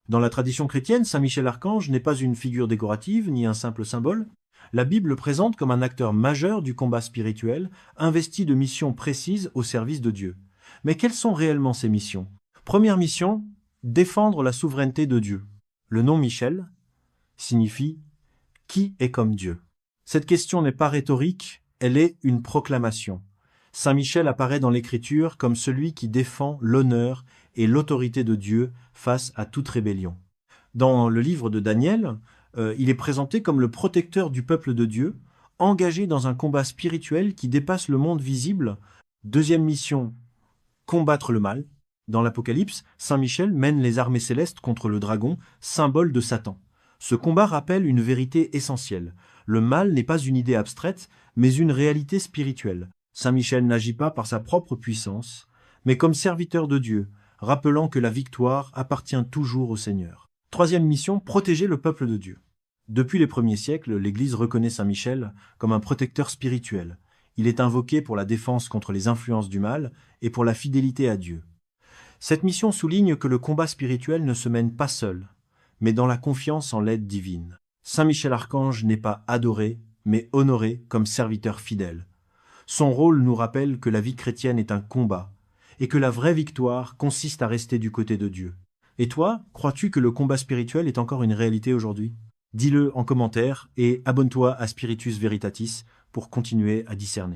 Dans la tradition chrétienne, Saint Michel Archange n'est pas une figure décorative ni un simple symbole. La Bible le présente comme un acteur majeur du combat spirituel, investi de missions précises au service de Dieu. Mais quelles sont réellement ces missions? Première mission, défendre la souveraineté de Dieu. Le nom Michel signifie « qui est comme Dieu ?» Cette question n'est pas rhétorique, elle est une proclamation. Saint Michel apparaît dans l'Écriture comme celui qui défend l'honneur et l'autorité de Dieu face à toute rébellion. Dans le livre de Daniel, il est présenté comme le protecteur du peuple de Dieu, engagé dans un combat spirituel qui dépasse le monde visible. Deuxième mission, combattre le mal. Dans l'Apocalypse, Saint Michel mène les armées célestes contre le dragon, symbole de Satan. Ce combat rappelle une vérité essentielle. Le mal n'est pas une idée abstraite, mais une réalité spirituelle. Saint Michel n'agit pas par sa propre puissance, mais comme serviteur de Dieu, rappelant que la victoire appartient toujours au Seigneur. Troisième mission, protéger le peuple de Dieu. Depuis les premiers siècles, l'Église reconnaît Saint Michel comme un protecteur spirituel. Il est invoqué pour la défense contre les influences du mal et pour la fidélité à Dieu. Cette mission souligne que le combat spirituel ne se mène pas seul, mais dans la confiance en l'aide divine. Saint Michel Archange n'est pas adoré, mais honoré comme serviteur fidèle. Son rôle nous rappelle que la vie chrétienne est un combat, et que la vraie victoire consiste à rester du côté de Dieu. Et toi, crois-tu que le combat spirituel est encore une réalité aujourd'hui? Dis-le en commentaire et abonne-toi à Spiritus Veritatis pour continuer à discerner.